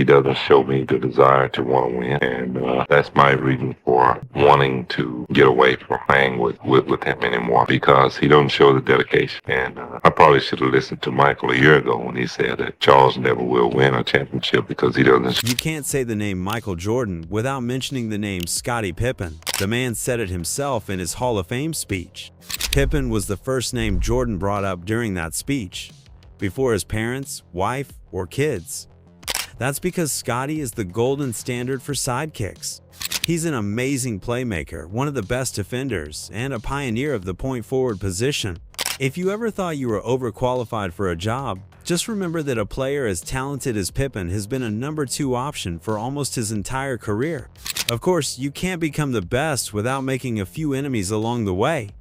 he doesn't show me the desire to want to win, and that's my reason for wanting to get away from playing with him anymore, because he don't show the dedication. And I probably should have listened to Michael a year ago when he said that Charles never will win a championship because he doesn't. You can't say the name Michael Jordan without mentioning the name Scottie Pippen. The man said it himself in his Hall of Fame speech. Pippen was the first name Jordan brought up during that speech, before his parents, wife, or kids. That's because Scottie is the golden standard for sidekicks. He's an amazing playmaker, one of the best defenders, and a pioneer of the point forward position. If you ever thought you were overqualified for a job, just remember that a player as talented as Pippen has been a number 2 option for almost his entire career. Of course, you can't become the best without making a few enemies along the way.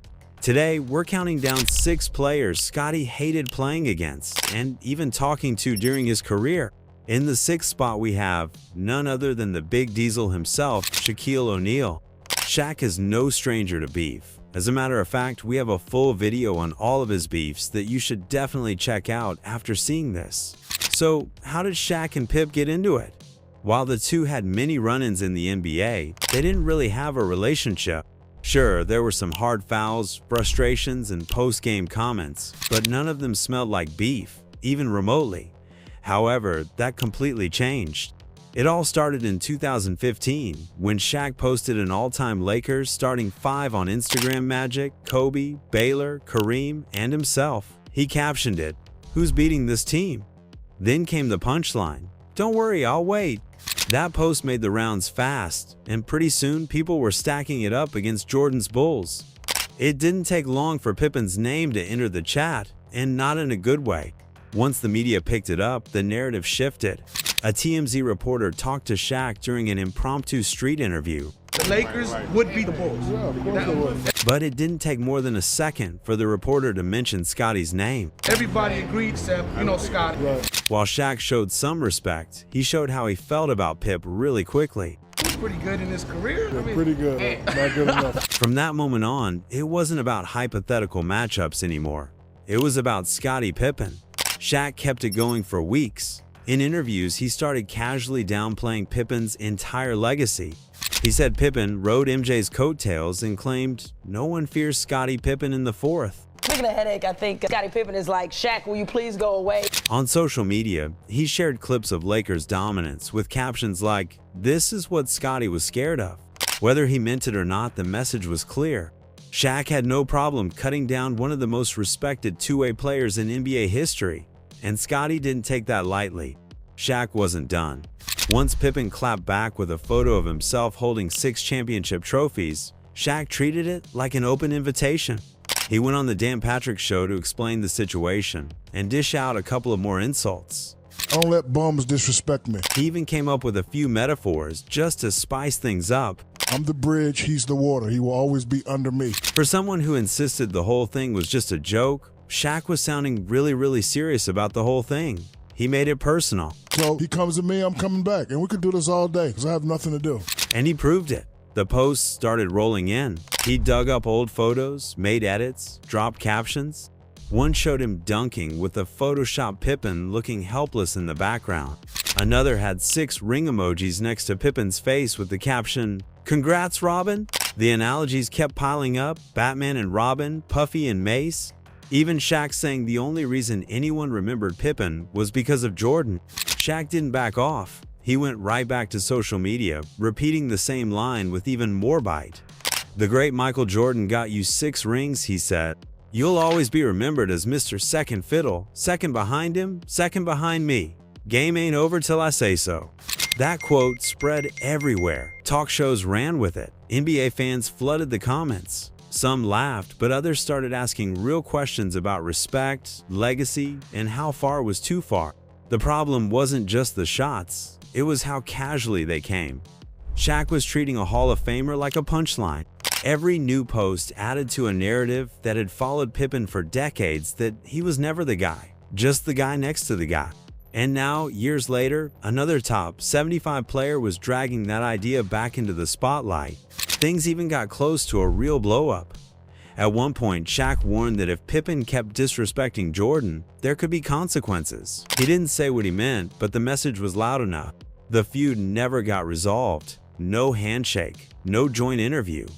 Today, we're counting down 6 players Scottie hated playing against and even talking to during his career. In the 6th spot, we have none other than the Big Diesel himself, Shaquille O'Neal. Shaq is no stranger to beef. As a matter of fact, we have a full video on all of his beefs that you should definitely check out after seeing this. So, how did Shaq and Pip get into it? While the two had many run-ins in the NBA, they didn't really have a relationship. Sure, there were some hard fouls, frustrations, and post-game comments, but none of them smelled like beef, even remotely. However, that completely changed. It all started in 2015, when Shaq posted an all-time Lakers starting 5 on Instagram: Magic, Kobe, Baylor, Kareem, and himself. He captioned it, "Who's beating this team?" Then came the punchline, "Don't worry, I'll wait." That post made the rounds fast, and pretty soon people were stacking it up against Jordan's Bulls. It didn't take long for Pippen's name to enter the chat, and not in a good way. Once the media picked it up, the narrative shifted. A TMZ reporter talked to Shaq during an impromptu street interview. The Lakers would beat the Bulls. But it didn't take more than a second for the reporter to mention Scottie's name. Everybody agreed except, Scottie. While Shaq showed some respect, he showed how he felt about Pip really quickly. He's pretty good in his career. Pretty good, not good enough. From that moment on, it wasn't about hypothetical matchups anymore. It was about Scottie Pippen. Shaq kept it going for weeks. In interviews, he started casually downplaying Pippen's entire legacy. He said Pippen rode MJ's coattails and claimed no one fears Scottie Pippen in the 4th. Speaking of headache, I think Scottie Pippen is like, "Shaq, will you please go away?" On social media, he shared clips of Lakers dominance with captions like, "This is what Scottie was scared of." Whether he meant it or not, the message was clear. Shaq had no problem cutting down one of the most respected two-way players in NBA history, and Scottie didn't take that lightly. Shaq wasn't done. Once Pippen clapped back with a photo of himself holding 6 championship trophies, Shaq treated it like an open invitation. He went on the Dan Patrick Show to explain the situation and dish out a couple of more insults. Don't let bums disrespect me. He even came up with a few metaphors just to spice things up. I'm the bridge, he's the water. He will always be under me. For someone who insisted the whole thing was just a joke, Shaq was sounding really serious about the whole thing. He made it personal. So he comes to me, I'm coming back. And we could do this all day because I have nothing to do. And he proved it. The posts started rolling in. He dug up old photos, made edits, dropped captions. One showed him dunking with a Photoshop Pippen looking helpless in the background. Another had 6 ring emojis next to Pippen's face with the caption, "Congrats, Robin." The analogies kept piling up: Batman and Robin, Puffy and Mace. Even Shaq saying the only reason anyone remembered Pippen was because of Jordan. Shaq didn't back off. He went right back to social media, repeating the same line with even more bite. "The great Michael Jordan got you 6 rings," he said. "You'll always be remembered as Mr. Second Fiddle, second behind him, second behind me. Game ain't over till I say so." That quote spread everywhere. Talk shows ran with it. NBA fans flooded the comments. Some laughed, but others started asking real questions about respect, legacy, and how far was too far. The problem wasn't just the shots, it was how casually they came. Shaq was treating a Hall of Famer like a punchline. Every new post added to a narrative that had followed Pippen for decades that he was never the guy, just the guy next to the guy. And now, years later, another top 75 player was dragging that idea back into the spotlight. Things even got close to a real blow-up. At one point, Shaq warned that if Pippen kept disrespecting Jordan, there could be consequences. He didn't say what he meant, but the message was loud enough. The feud never got resolved. No handshake, no joint interview.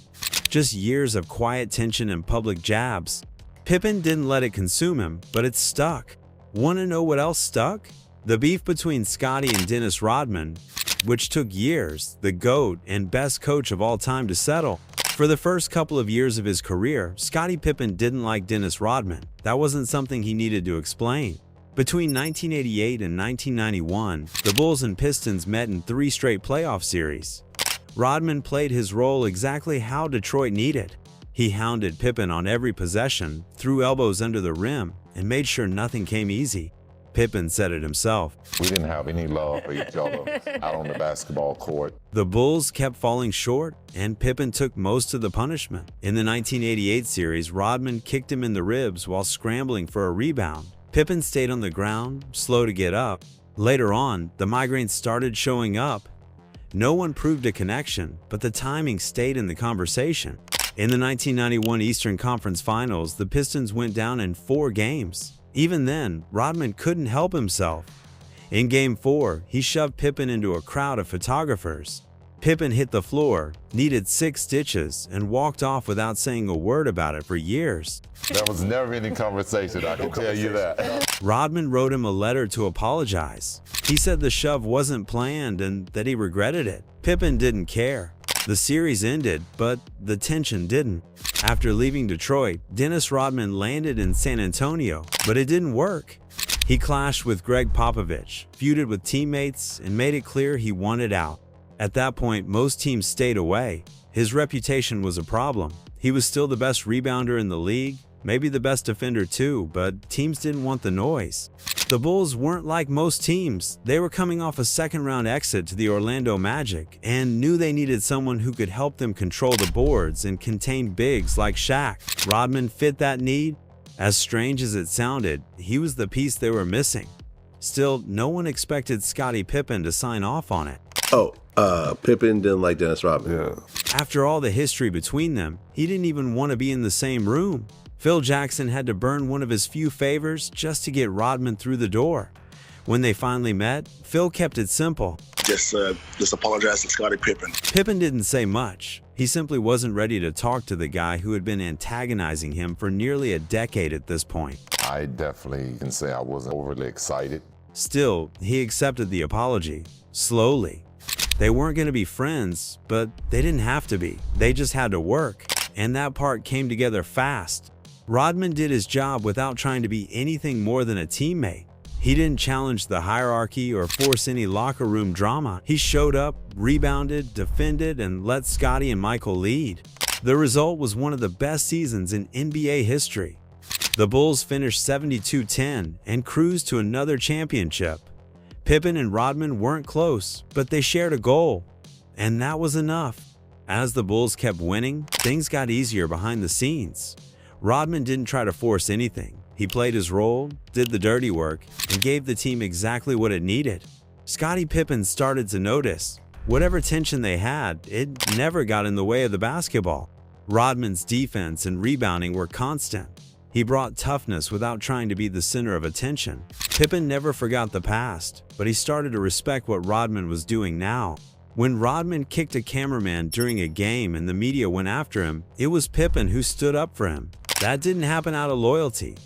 Just years of quiet tension and public jabs. Pippen didn't let it consume him, but it stuck. Want to know what else stuck? The beef between Scottie and Dennis Rodman, which took years, the GOAT and best coach of all time to settle. For the first couple of years of his career, Scottie Pippen didn't like Dennis Rodman. That wasn't something he needed to explain. Between 1988 and 1991, the Bulls and Pistons met in 3 straight playoff series. Rodman played his role exactly how Detroit needed. He hounded Pippen on every possession, threw elbows under the rim, and made sure nothing came easy. Pippen said it himself. We didn't have any love for each other out on the basketball court. The Bulls kept falling short, and Pippen took most of the punishment. In the 1988 series, Rodman kicked him in the ribs while scrambling for a rebound. Pippen stayed on the ground, slow to get up. Later on, the migraines started showing up. No one proved a connection, but the timing stayed in the conversation. In the 1991 Eastern Conference Finals, the Pistons went down in 4 games. Even then, Rodman couldn't help himself. In Game 4, he shoved Pippen into a crowd of photographers. Pippen hit the floor, needed 6 stitches, and walked off without saying a word about it for years. There was never any conversation, I can tell you that. Rodman wrote him a letter to apologize. He said the shove wasn't planned and that he regretted it. Pippen didn't care. The series ended, but the tension didn't. After leaving Detroit, Dennis Rodman landed in San Antonio, but it didn't work. He clashed with Greg Popovich, feuded with teammates, and made it clear he wanted out. At that point, most teams stayed away. His reputation was a problem. He was still the best rebounder in the league, maybe the best defender too, but teams didn't want the noise. The Bulls weren't like most teams. They were coming off a second-round exit to the Orlando Magic and knew they needed someone who could help them control the boards and contain bigs like Shaq. Rodman fit that need. As strange as it sounded, he was the piece they were missing. Still, no one expected Scottie Pippen to sign off on it. Pippen didn't like Dennis Rodman. Yeah. After all the history between them, he didn't even want to be in the same room. Phil Jackson had to burn one of his few favors just to get Rodman through the door. When they finally met, Phil kept it simple. Just apologize to Scottie Pippen. Pippen didn't say much. He simply wasn't ready to talk to the guy who had been antagonizing him for nearly a decade at this point. I definitely can say I wasn't overly excited. Still, he accepted the apology, slowly. They weren't going to be friends, but they didn't have to be. They just had to work, and that part came together fast. Rodman did his job without trying to be anything more than a teammate. He didn't challenge the hierarchy or force any locker room drama. He showed up, rebounded, defended, and let Scottie and Michael lead. The result was one of the best seasons in NBA history. The Bulls finished 72-10 and cruised to another championship. Pippen and Rodman weren't close, but they shared a goal, and that was enough. As the Bulls kept winning, things got easier behind the scenes. Rodman didn't try to force anything. He played his role, did the dirty work, and gave the team exactly what it needed. Scottie Pippen started to notice. Whatever tension they had, it never got in the way of the basketball. Rodman's defense and rebounding were constant. He brought toughness without trying to be the center of attention. Pippen never forgot the past, but he started to respect what Rodman was doing now. When Rodman kicked a cameraman during a game and the media went after him, it was Pippen who stood up for him. That didn't happen out of loyalty.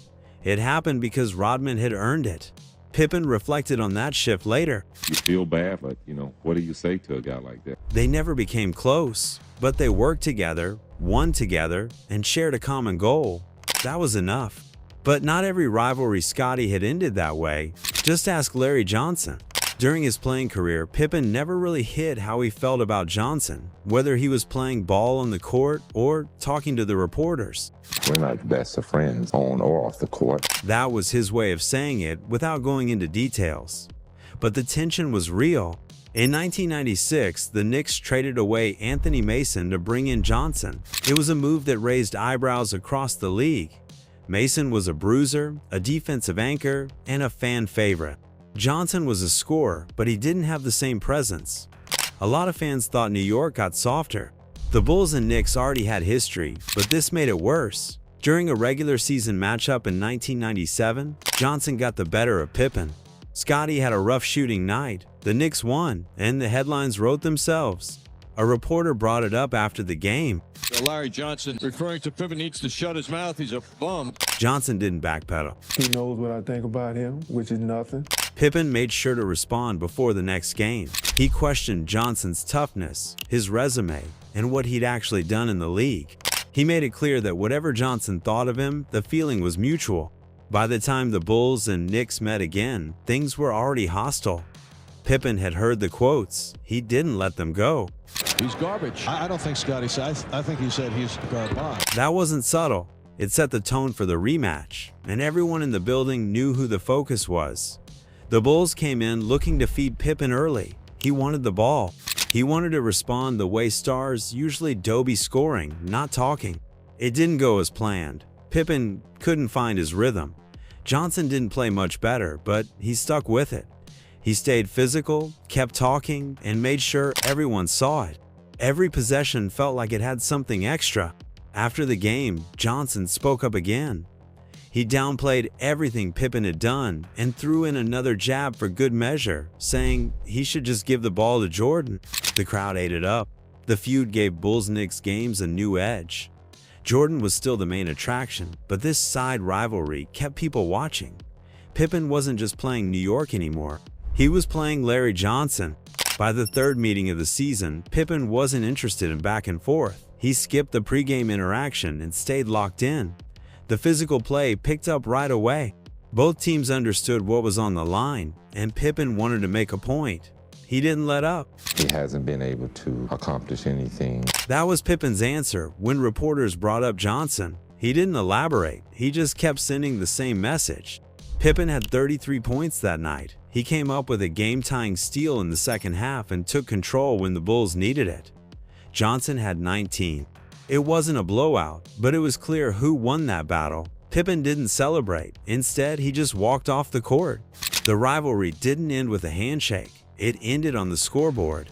It happened because Rodman had earned it. Pippen reflected on that shift later. You feel bad, but, what do you say to a guy like that? They never became close, but they worked together, won together, and shared a common goal. That was enough. But not every rivalry Scottie had ended that way. Just ask Larry Johnson. During his playing career, Pippen never really hid how he felt about Johnson, whether he was playing ball on the court or talking to the reporters. We're not best of friends on or off the court. That was his way of saying it without going into details. But the tension was real. In 1996, the Knicks traded away Anthony Mason to bring in Johnson. It was a move that raised eyebrows across the league. Mason was a bruiser, a defensive anchor, and a fan favorite. Johnson was a scorer, but he didn't have the same presence. A lot of fans thought New York got softer. The Bulls and Knicks already had history, but this made it worse. During a regular season matchup in 1997, Johnson got the better of Pippen. Scottie had a rough shooting night, The Knicks won, and the headlines wrote themselves. A reporter brought it up after the game. Larry Johnson referring to Pippen needs to shut his mouth. He's a bum. Johnson didn't backpedal. He knows what I think about him, which is nothing. Pippen made sure to respond before the next game. He questioned Johnson's toughness, his resume, and what he'd actually done in the league. He made it clear that whatever Johnson thought of him, the feeling was mutual. By the time the Bulls and Knicks met again, things were already hostile. Pippen had heard the quotes. He didn't let them go. He's garbage. I don't think Scottie said. I think he said he's garbage. That wasn't subtle. It set the tone for the rematch, and everyone in the building knew who the focus was. The Bulls came in looking to feed Pippen early. He wanted the ball. He wanted to respond the way stars usually do by scoring, not talking. It didn't go as planned. Pippen couldn't find his rhythm. Johnson didn't play much better, but he stuck with it. He stayed physical, kept talking, and made sure everyone saw it. Every possession felt like it had something extra. After the game, Johnson spoke up again. He downplayed everything Pippen had done and threw in another jab for good measure, saying he should just give the ball to Jordan. The crowd ate it up. The feud gave Bulls-Knicks games a new edge. Jordan was still the main attraction, but this side rivalry kept people watching. Pippen wasn't just playing New York anymore. He was playing Larry Johnson. By the third meeting of the season, Pippen wasn't interested in back and forth. He skipped the pregame interaction and stayed locked in. The physical play picked up right away. Both teams understood what was on the line, and Pippen wanted to make a point. He didn't let up. He hasn't been able to accomplish anything. That was Pippen's answer when reporters brought up Johnson. He didn't elaborate. He just kept sending the same message. Pippen had 33 points that night. He came up with a game-tying steal in the second half and took control when the Bulls needed it. Johnson had 19. It wasn't a blowout, but it was clear who won that battle. Pippen didn't celebrate. Instead, he just walked off the court. The rivalry didn't end with a handshake. It ended on the scoreboard.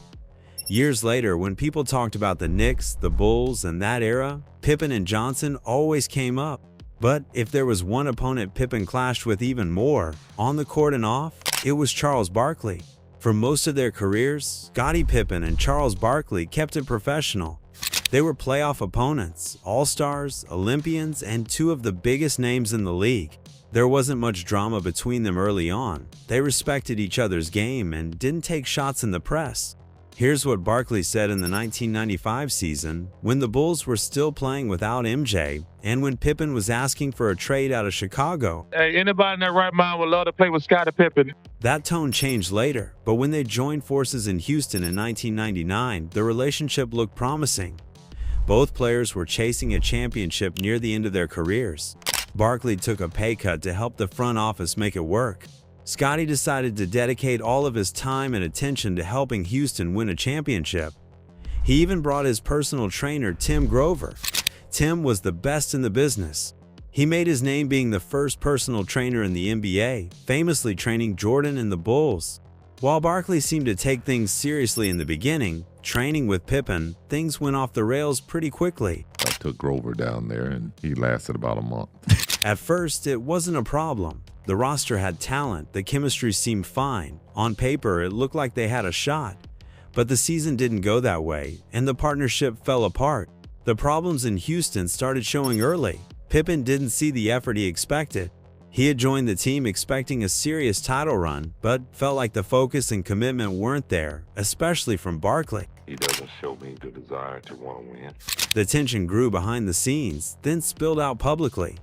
Years later, when people talked about the Knicks, the Bulls, and that era, Pippen and Johnson always came up. But if there was one opponent Pippen clashed with even more, on the court and off, it was Charles Barkley. For most of their careers, Scottie Pippen and Charles Barkley kept it professional. They were playoff opponents, all-stars, Olympians, and two of the biggest names in the league. There wasn't much drama between them early on. They respected each other's game and didn't take shots in the press. Here's what Barkley said in the 1995 season, when the Bulls were still playing without MJ, and when Pippen was asking for a trade out of Chicago. Hey, anybody in their right mind would love to play with Scottie Pippen. That tone changed later, but when they joined forces in Houston in 1999, the relationship looked promising. Both players were chasing a championship near the end of their careers. Barkley took a pay cut to help the front office make it work. Scottie decided to dedicate all of his time and attention to helping Houston win a championship. He even brought his personal trainer, Tim Grover. Tim was the best in the business. He made his name being the first personal trainer in the NBA, famously training Jordan and the Bulls. While Barkley seemed to take things seriously in the beginning, training with Pippen, things went off the rails pretty quickly. I took Grover down there, and he lasted about a month. At first, it wasn't a problem. The roster had talent, the chemistry seemed fine. On paper, it looked like they had a shot. But the season didn't go that way, and the partnership fell apart. The problems in Houston started showing early. Pippen didn't see the effort he expected. He had joined the team expecting a serious title run, but felt like the focus and commitment weren't there, especially from Barkley. He doesn't show me the desire to want to win. The tension grew behind the scenes, then spilled out publicly.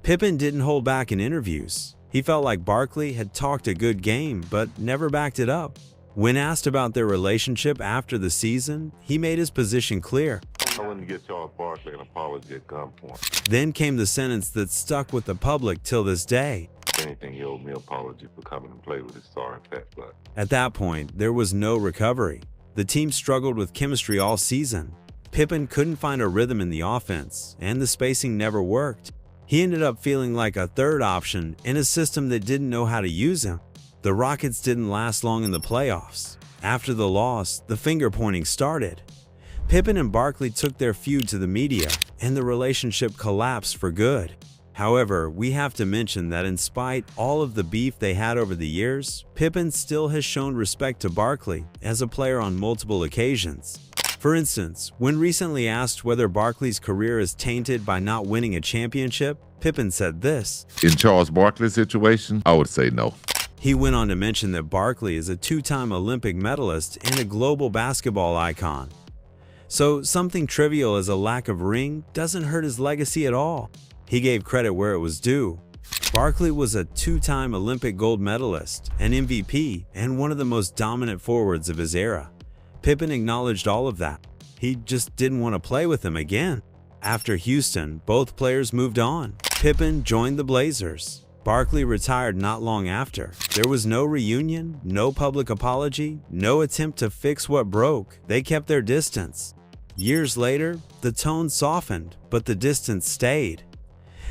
Pippen didn't hold back in interviews. He felt like Barkley had talked a good game, but never backed it up. When asked about their relationship after the season, he made his position clear. I wouldn't get Charles Barkley an apology at gunpoint. Then came the sentence that stuck with the public till this day. If anything, he owed me an apology for coming and play with his sorry fat butt. At that point, there was no recovery. The team struggled with chemistry all season. Pippen couldn't find a rhythm in the offense, and the spacing never worked. He ended up feeling like a third option in a system that didn't know how to use him. The Rockets didn't last long in the playoffs. After the loss, the finger-pointing started. Pippen and Barkley took their feud to the media, and the relationship collapsed for good. However, we have to mention that in spite all of the beef they had over the years, Pippen still has shown respect to Barkley as a player on multiple occasions. For instance, when recently asked whether Barkley's career is tainted by not winning a championship, Pippen said this. In Charles Barkley's situation, I would say no. He went on to mention that Barkley is a two-time Olympic medalist and a global basketball icon. So something trivial as a lack of ring doesn't hurt his legacy at all. He gave credit where it was due. Barkley was a two-time Olympic gold medalist, an MVP, and one of the most dominant forwards of his era. Pippen acknowledged all of that. He just didn't want to play with him again. After Houston, both players moved on. Pippen joined the Blazers. Barkley retired not long after. There was no reunion, no public apology, no attempt to fix what broke. They kept their distance. Years later, the tone softened, but the distance stayed.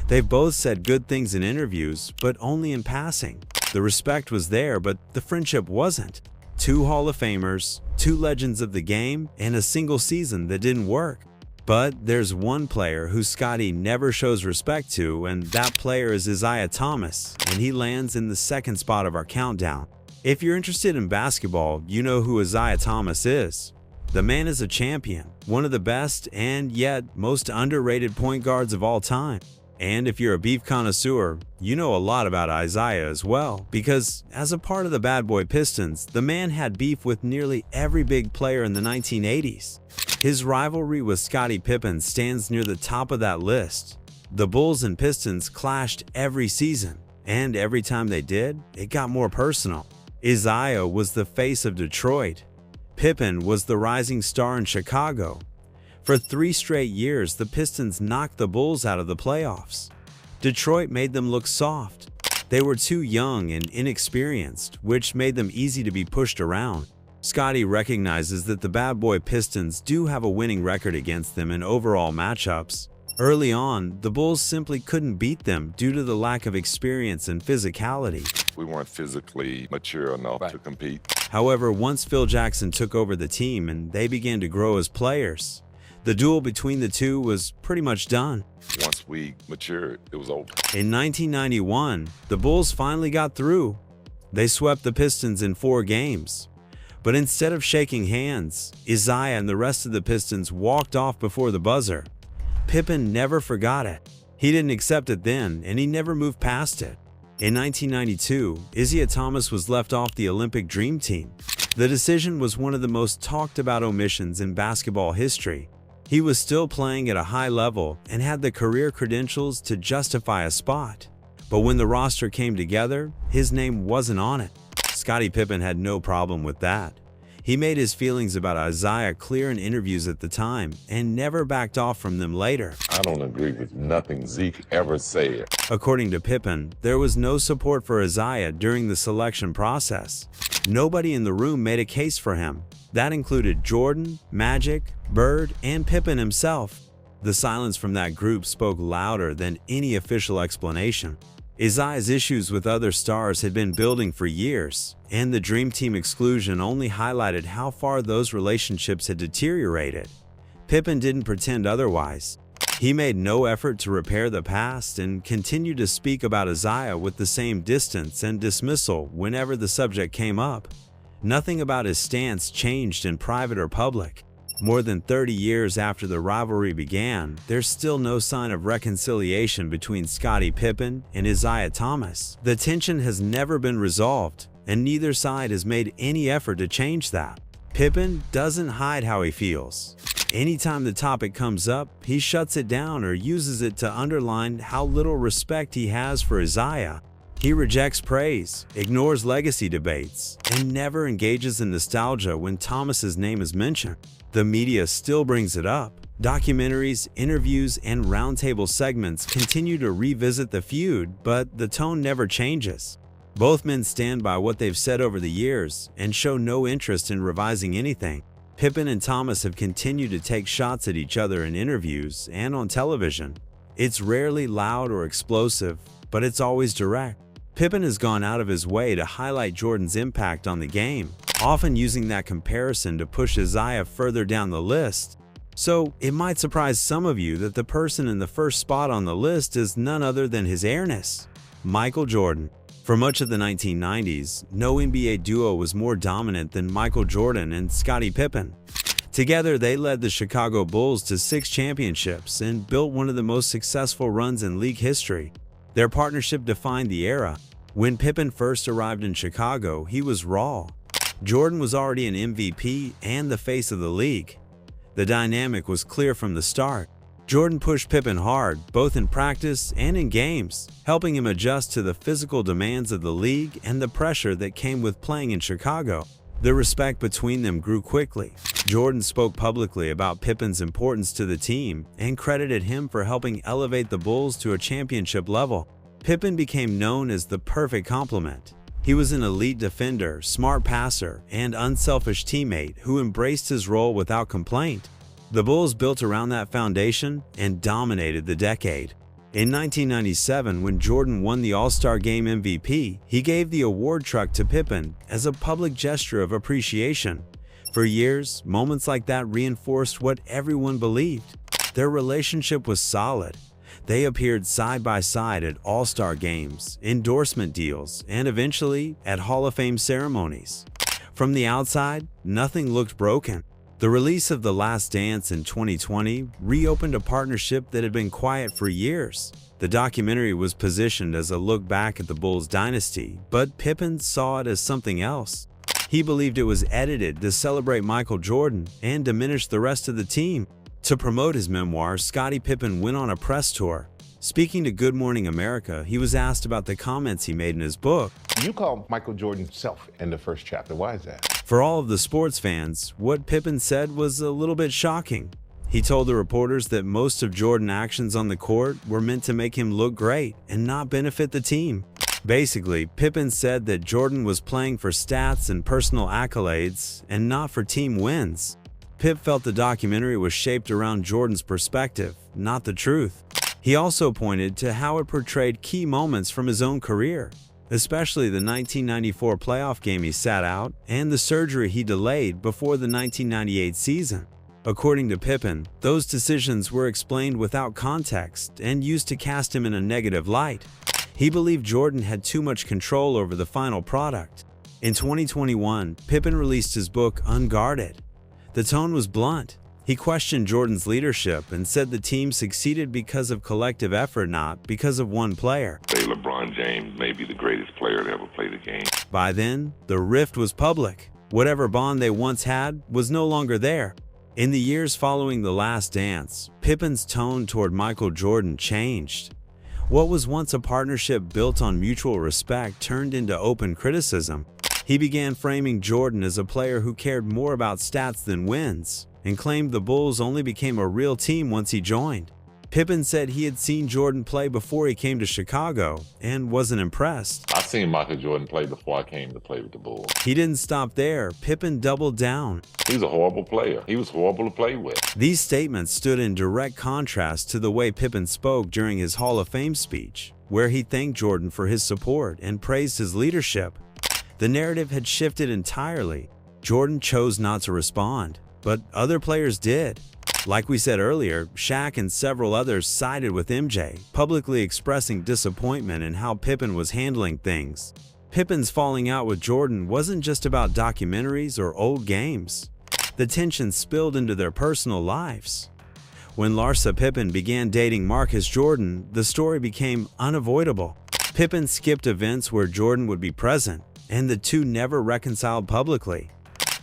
They've both said good things in interviews, but only in passing. The respect was there, but the friendship wasn't. Two Hall of Famers, two legends of the game, and a single season that didn't work. But there's one player who Scottie never shows respect to, and that player is Isiah Thomas, and he lands in the second spot of our countdown. If you're interested in basketball, you know who Isiah Thomas is. The man is a champion, one of the best and yet most underrated point guards of all time. And if you're a beef connoisseur, you know a lot about Isiah as well, because as a part of the Bad Boy Pistons, the man had beef with nearly every big player in the 1980s. His rivalry with Scottie Pippen stands near the top of that list. The Bulls and Pistons clashed every season, and every time they did, it got more personal. Isiah was the face of Detroit. Pippen was the rising star in Chicago. For 3 straight years, the Pistons knocked the Bulls out of the playoffs. Detroit made them look soft. They were too young and inexperienced, which made them easy to be pushed around. Scottie recognizes that the Bad Boy Pistons do have a winning record against them in overall matchups. Early on, the Bulls simply couldn't beat them due to the lack of experience and physicality. We weren't physically mature enough to compete. However, once Phil Jackson took over the team and they began to grow as players, the duel between the two was pretty much done. Once we matured, it was over. In 1991, the Bulls finally got through. They swept the Pistons in 4 games. But instead of shaking hands, Isiah and the rest of the Pistons walked off before the buzzer. Pippen never forgot it. He didn't accept it then, and he never moved past it. In 1992, Isiah Thomas was left off the Olympic Dream Team. The decision was one of the most talked about omissions in basketball history. He was still playing at a high level and had the career credentials to justify a spot. But when the roster came together, his name wasn't on it. Scottie Pippen had no problem with that. He made his feelings about Isiah clear in interviews at the time and never backed off from them later. I don't agree with nothing Zeke ever said. According to Pippen, there was no support for Isiah during the selection process. Nobody in the room made a case for him. That included Jordan, Magic, Bird, and Pippen himself. The silence from that group spoke louder than any official explanation. Isiah's issues with other stars had been building for years, and the Dream Team exclusion only highlighted how far those relationships had deteriorated. Pippen didn't pretend otherwise. He made no effort to repair the past and continued to speak about Isiah with the same distance and dismissal whenever the subject came up. Nothing about his stance changed in private or public. More than 30 years after the rivalry began, there's still no sign of reconciliation between Scottie Pippen and Isiah Thomas. The tension has never been resolved, and neither side has made any effort to change that. Pippen doesn't hide how he feels. Anytime the topic comes up, he shuts it down or uses it to underline how little respect he has for Isiah. He rejects praise, ignores legacy debates, and never engages in nostalgia when Thomas's name is mentioned. The media still brings it up. Documentaries, interviews, and roundtable segments continue to revisit the feud, but the tone never changes. Both men stand by what they've said over the years and show no interest in revising anything. Pippen and Thomas have continued to take shots at each other in interviews and on television. It's rarely loud or explosive, but it's always direct. Pippen has gone out of his way to highlight Jordan's impact on the game, often using that comparison to push Isiah further down the list. So it might surprise some of you that the person in the first spot on the list is none other than His Airness, Michael Jordan. For much of the 1990s, no NBA duo was more dominant than Michael Jordan and Scottie Pippen. Together, they led the Chicago Bulls to 6 championships and built one of the most successful runs in league history. Their partnership defined the era. When Pippen first arrived in Chicago, he was raw. Jordan was already an MVP and the face of the league. The dynamic was clear from the start. Jordan pushed Pippen hard, both in practice and in games, helping him adjust to the physical demands of the league and the pressure that came with playing in Chicago. The respect between them grew quickly. Jordan spoke publicly about Pippen's importance to the team and credited him for helping elevate the Bulls to a championship level. Pippen became known as the perfect complement. He was an elite defender, smart passer, and unselfish teammate who embraced his role without complaint. The Bulls built around that foundation and dominated the decade. In 1997, when Jordan won the All-Star Game MVP, he gave the award truck to Pippen as a public gesture of appreciation. For years, moments like that reinforced what everyone believed. Their relationship was solid. They appeared side by side at All-Star games, endorsement deals, and eventually at Hall of Fame ceremonies. From the outside, nothing looked broken. The release of The Last Dance in 2020 reopened a partnership that had been quiet for years. The documentary was positioned as a look back at the Bulls' dynasty, but Pippen saw it as something else. He believed it was edited to celebrate Michael Jordan and diminish the rest of the team. To promote his memoir, Scottie Pippen went on a press tour. Speaking to Good Morning America, he was asked about the comments he made in his book. You call Michael Jordan himself in the first chapter. Why is that? For all of the sports fans, what Pippen said was a little bit shocking. He told the reporters that most of Jordan's actions on the court were meant to make him look great and not benefit the team. Basically, Pippen said that Jordan was playing for stats and personal accolades and not for team wins. Pip felt the documentary was shaped around Jordan's perspective, not the truth. He also pointed to how it portrayed key moments from his own career, especially the 1994 playoff game he sat out and the surgery he delayed before the 1998 season. According to Pippen, those decisions were explained without context and used to cast him in a negative light. He believed Jordan had too much control over the final product. In 2021, Pippen released his book Unguarded. The tone was blunt. He questioned Jordan's leadership and said the team succeeded because of collective effort, not because of one player. Say LeBron James may be the greatest player to ever play the game. By then, the rift was public. Whatever bond they once had was no longer there. In the years following The Last Dance, Pippen's tone toward Michael Jordan changed. What was once a partnership built on mutual respect turned into open criticism. He began framing Jordan as a player who cared more about stats than wins, and claimed the Bulls only became a real team once he joined. Pippen said he had seen Jordan play before he came to Chicago and wasn't impressed. I seen Michael Jordan play before I came to play with the Bulls. He didn't stop there. Pippen doubled down. He was a horrible player. He was horrible to play with. These statements stood in direct contrast to the way Pippen spoke during his Hall of Fame speech, where he thanked Jordan for his support and praised his leadership. The narrative had shifted entirely. Jordan chose not to respond, but other players did. Like we said earlier, Shaq and several others sided with MJ, publicly expressing disappointment in how Pippen was handling things. Pippen's falling out with Jordan wasn't just about documentaries or old games. The tension spilled into their personal lives. When Larsa Pippen began dating Marcus Jordan, the story became unavoidable. Pippen skipped events where Jordan would be present, and the two never reconciled publicly.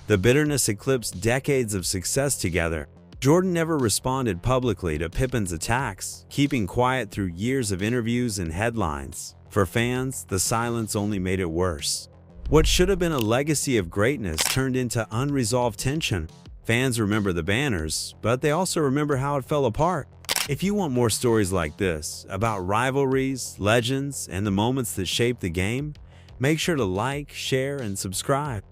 The bitterness eclipsed decades of success together. Jordan never responded publicly to Pippen's attacks, keeping quiet through years of interviews and headlines. For fans, the silence only made it worse. What should have been a legacy of greatness turned into unresolved tension. Fans remember the banners, but they also remember how it fell apart. If you want more stories like this, about rivalries, legends, and the moments that shaped the game, make sure to like, share, and subscribe.